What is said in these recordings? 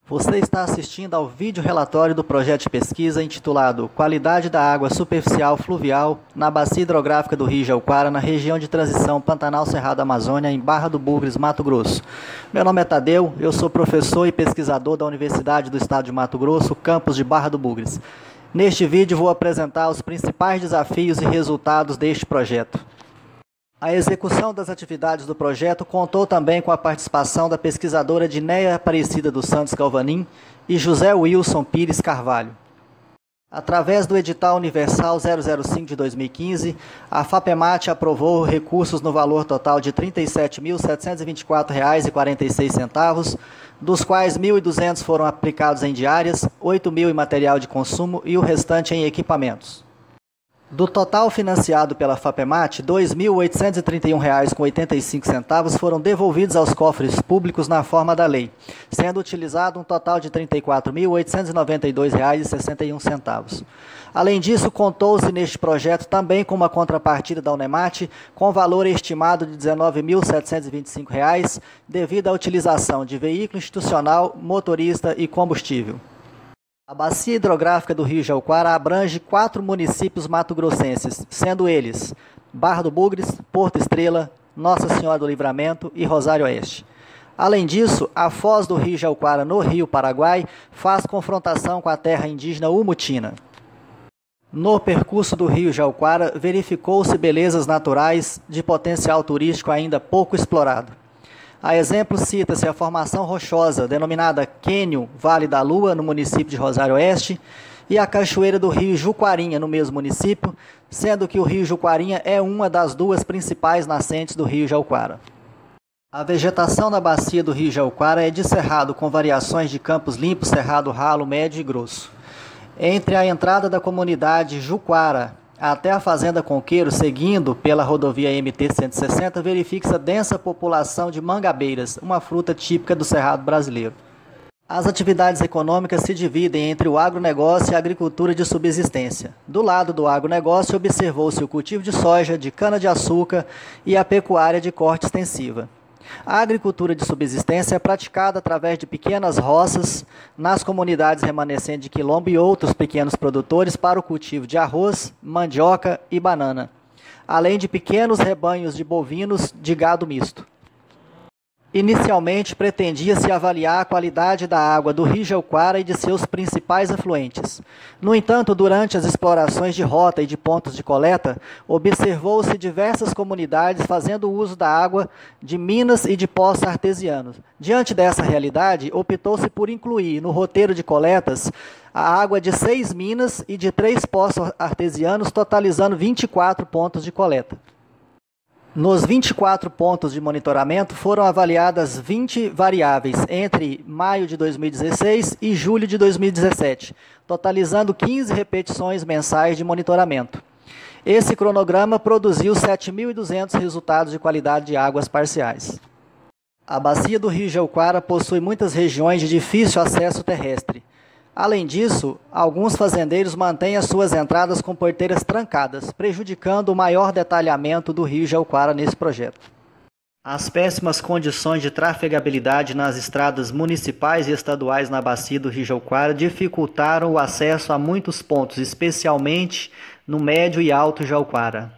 Você está assistindo ao vídeo relatório do projeto de pesquisa intitulado Qualidade da água superficial fluvial na bacia hidrográfica do Rio Jauquara, na região de transição Pantanal Cerrado Amazônia, em Barra do Bugres, Mato Grosso. Meu nome é Tadeu, eu sou professor e pesquisador da Universidade do Estado de Mato Grosso, campus de Barra do Bugres. Neste vídeo vou apresentar os principais desafios e resultados deste projeto. A execução das atividades do projeto contou também com a participação da pesquisadora Dinéia Aparecida dos Santos Galvanin e José Wilson Pires Carvalho. Através do edital universal 005 de 2015, a FAPEMAT aprovou recursos no valor total de R$ 37.724,46, dos quais 1.200 foram aplicados em diárias, 8.000 em material de consumo e o restante em equipamentos. Do total financiado pela FAPEMAT, R$ 2.831,85 foram devolvidos aos cofres públicos na forma da lei, sendo utilizado um total de R$ 34.892,61. Além disso, contou-se neste projeto também com uma contrapartida da Unemat, com valor estimado de R$ 19.725, devido à utilização de veículo institucional, motorista e combustível. A bacia hidrográfica do Rio Jauquara abrange 4 municípios mato-grossenses, sendo eles Barra do Bugres, Porto Estrela, Nossa Senhora do Livramento e Rosário Oeste. Além disso, a foz do Rio Jauquara no Rio Paraguai faz confrontação com a terra indígena Umutina. No percurso do Rio Jauquara, verificou-se belezas naturais de potencial turístico ainda pouco explorado. A exemplo, cita-se a formação rochosa, denominada Cânion Vale da Lua, no município de Rosário Oeste, e a cachoeira do Rio Juquarinha, no mesmo município, sendo que o Rio Juquarinha é uma das duas principais nascentes do Rio Jauquara. A vegetação na bacia do Rio Jauquara é de cerrado, com variações de campos limpos, cerrado ralo, médio e grosso. Entre a entrada da comunidade Juquara até a Fazenda Conqueiro, seguindo pela rodovia MT-160, verifica-se a densa população de mangabeiras, uma fruta típica do Cerrado brasileiro. As atividades econômicas se dividem entre o agronegócio e a agricultura de subsistência. Do lado do agronegócio, observou-se o cultivo de soja, de cana-de-açúcar e a pecuária de corte extensiva. A agricultura de subsistência é praticada através de pequenas roças nas comunidades remanescentes de quilombo e outros pequenos produtores para o cultivo de arroz, mandioca e banana, além de pequenos rebanhos de bovinos de gado misto. Inicialmente, pretendia-se avaliar a qualidade da água do Rio Jauquara e de seus principais afluentes. No entanto, durante as explorações de rota e de pontos de coleta, observou-se diversas comunidades fazendo uso da água de minas e de poços artesianos. Diante dessa realidade, optou-se por incluir no roteiro de coletas a água de 6 minas e de 3 poços artesianos, totalizando 24 pontos de coleta. Nos 24 pontos de monitoramento foram avaliadas 20 variáveis entre maio de 2016 e julho de 2017, totalizando 15 repetições mensais de monitoramento. Esse cronograma produziu 7.200 resultados de qualidade de águas parciais. A bacia do Rio Jauquara possui muitas regiões de difícil acesso terrestre. Além disso, alguns fazendeiros mantêm as suas entradas com porteiras trancadas, prejudicando o maior detalhamento do Rio Jauquara nesse projeto. As péssimas condições de trafegabilidade nas estradas municipais e estaduais na bacia do Rio Jauquara dificultaram o acesso a muitos pontos, especialmente no médio e alto Jauquara.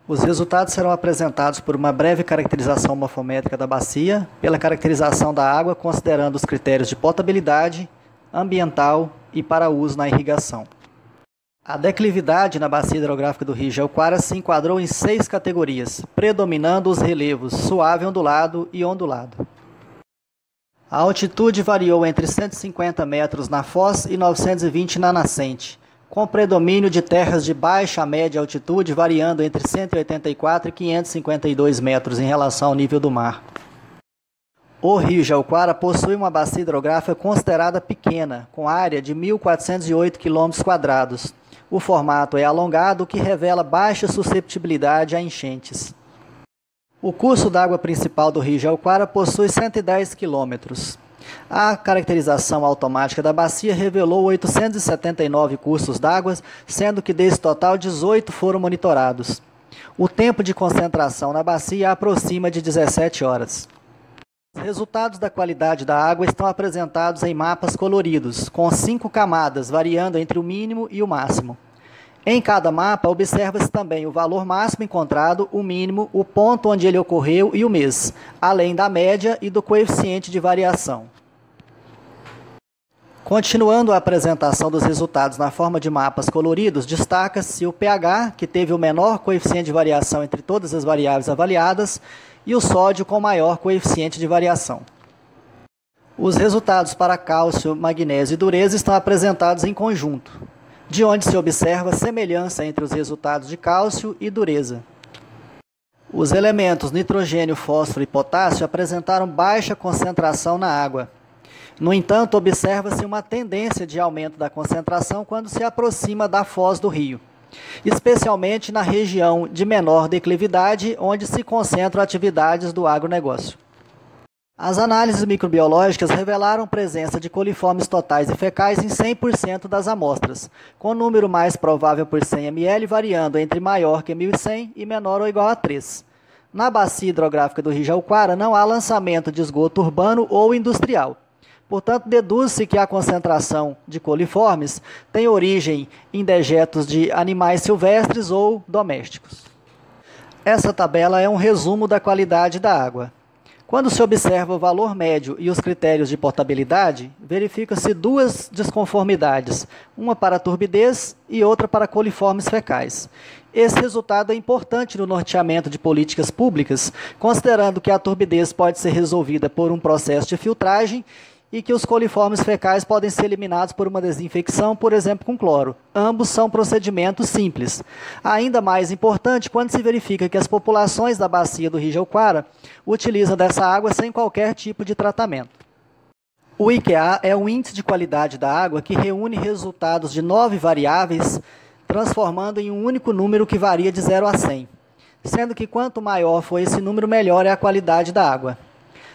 Os resultados serão apresentados por uma breve caracterização morfométrica da bacia, pela caracterização da água, considerando os critérios de potabilidade, ambiental e para uso na irrigação. A declividade na bacia hidrográfica do Rio Jauquara se enquadrou em 6 categorias, predominando os relevos suave ondulado e ondulado. A altitude variou entre 150 metros na foz e 920 na nascente, com predomínio de terras de baixa a média altitude, variando entre 184 e 552 metros em relação ao nível do mar. O rio Jauquara possui uma bacia hidrográfica considerada pequena, com área de 1.408 km². O formato é alongado, o que revela baixa susceptibilidade a enchentes. O curso d'água principal do rio Jauquara possui 110 km. A caracterização automática da bacia revelou 879 cursos d'água, sendo que desse total 18 foram monitorados. O tempo de concentração na bacia aproxima de 17 horas. Os resultados da qualidade da água estão apresentados em mapas coloridos, com 5 camadas, variando entre o mínimo e o máximo. Em cada mapa, observa-se também o valor máximo encontrado, o mínimo, o ponto onde ele ocorreu e o mês, além da média e do coeficiente de variação. Continuando a apresentação dos resultados na forma de mapas coloridos, destaca-se o pH, que teve o menor coeficiente de variação entre todas as variáveis avaliadas, e o sódio com maior coeficiente de variação. Os resultados para cálcio, magnésio e dureza estão apresentados em conjunto, de onde se observa semelhança entre os resultados de cálcio e dureza. Os elementos nitrogênio, fósforo e potássio apresentaram baixa concentração na água. No entanto, observa-se uma tendência de aumento da concentração quando se aproxima da foz do rio, especialmente na região de menor declividade, onde se concentram atividades do agronegócio. As análises microbiológicas revelaram presença de coliformes totais e fecais em 100% das amostras, com o número mais provável por 100 ml variando entre maior que 1.100 e menor ou igual a 3. Na bacia hidrográfica do rio Jauquara não há lançamento de esgoto urbano ou industrial. Portanto, deduz-se que a concentração de coliformes tem origem em dejetos de animais silvestres ou domésticos. Essa tabela é um resumo da qualidade da água. Quando se observa o valor médio e os critérios de potabilidade, verifica-se duas desconformidades, uma para turbidez e outra para coliformes fecais. Esse resultado é importante no norteamento de políticas públicas, considerando que a turbidez pode ser resolvida por um processo de filtragem e que os coliformes fecais podem ser eliminados por uma desinfecção, por exemplo, com cloro. Ambos são procedimentos simples. Ainda mais importante quando se verifica que as populações da bacia do rio Jauquara utilizam dessa água sem qualquer tipo de tratamento. O IQA é um índice de qualidade da água que reúne resultados de 9 variáveis, transformando em um único número que varia de 0 a 100, sendo que quanto maior for esse número, melhor é a qualidade da água.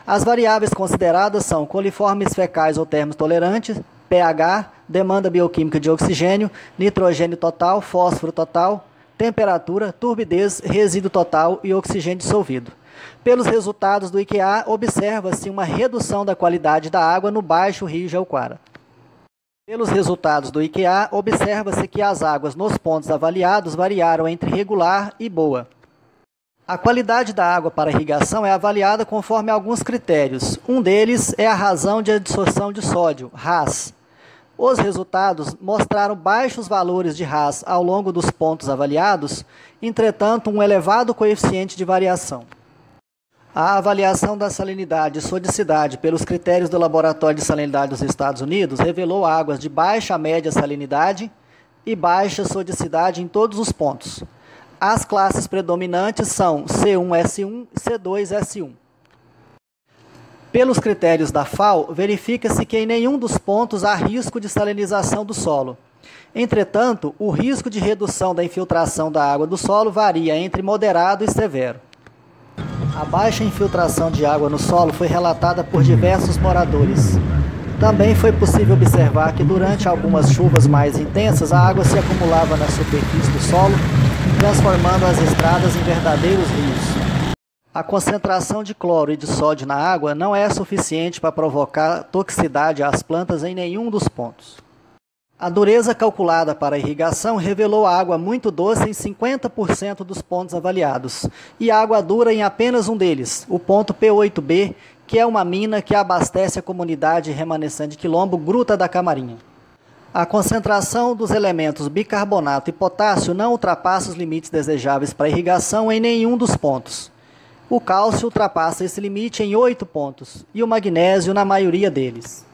As variáveis consideradas são coliformes fecais ou termotolerantes, pH, demanda bioquímica de oxigênio, nitrogênio total, fósforo total, temperatura, turbidez, resíduo total e oxigênio dissolvido. Pelos resultados do IQA, observa-se uma redução da qualidade da água no baixo rio Jauquara. Pelos resultados do IQA, observa-se que as águas nos pontos avaliados variaram entre regular e boa. A qualidade da água para irrigação é avaliada conforme alguns critérios. Um deles é a razão de adsorção de sódio, RAS. Os resultados mostraram baixos valores de RAS ao longo dos pontos avaliados, entretanto, um elevado coeficiente de variação. A avaliação da salinidade e sodicidade pelos critérios do Laboratório de Salinidade dos Estados Unidos revelou águas de baixa a média salinidade e baixa sodicidade em todos os pontos. As classes predominantes são C1S1 e C2S1. Pelos critérios da FAO, verifica-se que em nenhum dos pontos há risco de salinização do solo. Entretanto, o risco de redução da infiltração da água do solo varia entre moderado e severo. A baixa infiltração de água no solo foi relatada por diversos moradores. Também foi possível observar que durante algumas chuvas mais intensas, a água se acumulava na superfície do solo, transformando as estradas em verdadeiros rios. A concentração de cloro e de sódio na água não é suficiente para provocar toxicidade às plantas em nenhum dos pontos. A dureza calculada para a irrigação revelou água muito doce em 50% dos pontos avaliados e água dura em apenas um deles, o ponto P8B, que é uma mina que abastece a comunidade remanescente quilombo Gruta da Camarinha. A concentração dos elementos bicarbonato e potássio não ultrapassa os limites desejáveis para irrigação em nenhum dos pontos. O cálcio ultrapassa esse limite em 8 pontos e o magnésio na maioria deles.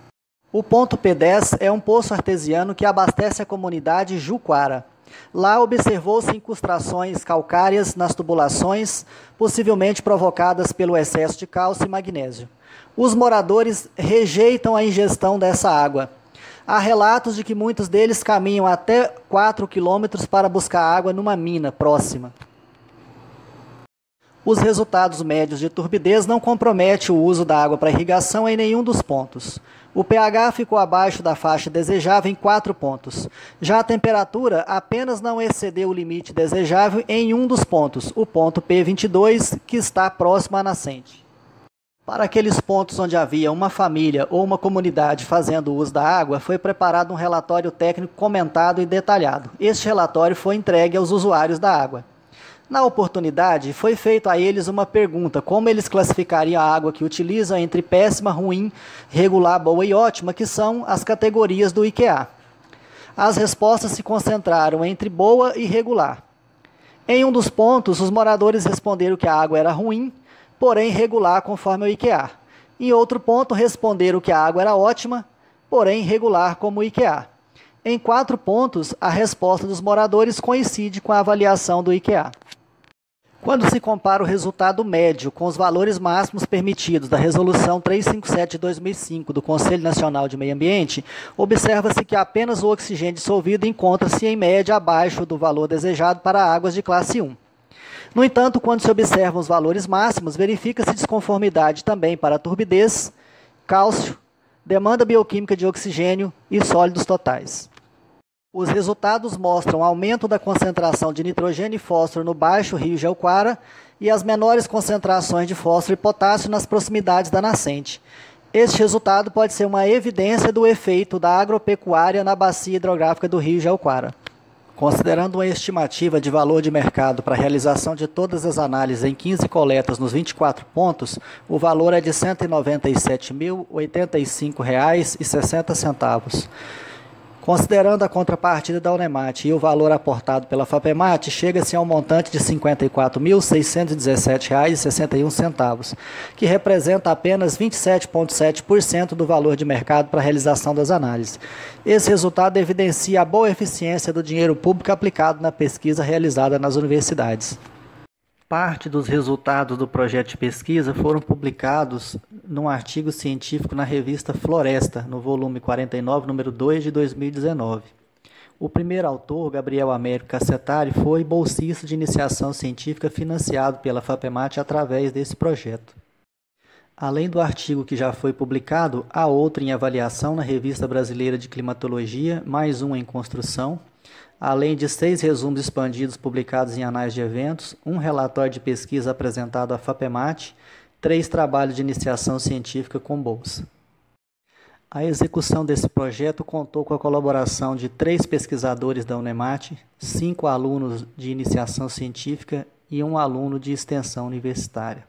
O ponto P10 é um poço artesiano que abastece a comunidade Juquara. Lá observou-se incrustações calcárias nas tubulações, possivelmente provocadas pelo excesso de cálcio e magnésio. Os moradores rejeitam a ingestão dessa água. Há relatos de que muitos deles caminham até 4 quilômetros para buscar água numa mina próxima. Os resultados médios de turbidez não comprometem o uso da água para irrigação em nenhum dos pontos. O pH ficou abaixo da faixa desejável em 4 pontos. Já a temperatura apenas não excedeu o limite desejável em um dos pontos, o ponto P22, que está próximo à nascente. Para aqueles pontos onde havia uma família ou uma comunidade fazendo uso da água, foi preparado um relatório técnico comentado e detalhado. Este relatório foi entregue aos usuários da água. Na oportunidade, foi feito a eles uma pergunta: como eles classificariam a água que utilizam entre péssima, ruim, regular, boa e ótima, que são as categorias do IQA. As respostas se concentraram entre boa e regular. Em um dos pontos, os moradores responderam que a água era ruim, porém regular conforme o IQA. Em outro ponto, responderam que a água era ótima, porém regular como o IQA. Em 4 pontos, a resposta dos moradores coincide com a avaliação do IQA. Quando se compara o resultado médio com os valores máximos permitidos da Resolução 357 de 2005 do Conselho Nacional de Meio Ambiente, observa-se que apenas o oxigênio dissolvido encontra-se em média abaixo do valor desejado para águas de classe 1. No entanto, quando se observam os valores máximos, verifica-se desconformidade também para turbidez, cálcio, demanda bioquímica de oxigênio e sólidos totais. Os resultados mostram aumento da concentração de nitrogênio e fósforo no baixo rio Jeuquara e as menores concentrações de fósforo e potássio nas proximidades da nascente. Este resultado pode ser uma evidência do efeito da agropecuária na bacia hidrográfica do rio Jeuquara. Considerando uma estimativa de valor de mercado para a realização de todas as análises em 15 coletas nos 24 pontos, o valor é de R$ 197.085,60. Considerando a contrapartida da Unemat e o valor aportado pela FAPEMAT, chega-se a um montante de R$ 54.617,61, que representa apenas 27,7% do valor de mercado para a realização das análises. Esse resultado evidencia a boa eficiência do dinheiro público aplicado na pesquisa realizada nas universidades. Parte dos resultados do projeto de pesquisa foram publicados num artigo científico na revista Floresta, no volume 49, número 2 de 2019. O primeiro autor, Gabriel Américo Cassetari, foi bolsista de iniciação científica financiado pela FAPEMAT através desse projeto. Além do artigo que já foi publicado, há outro em avaliação na Revista Brasileira de Climatologia, mais um em construção, além de 6 resumos expandidos publicados em anais de eventos, um relatório de pesquisa apresentado à FAPEMAT, 3 trabalhos de iniciação científica com bolsa. A execução desse projeto contou com a colaboração de 3 pesquisadores da Unemat, 5 alunos de iniciação científica e um aluno de extensão universitária.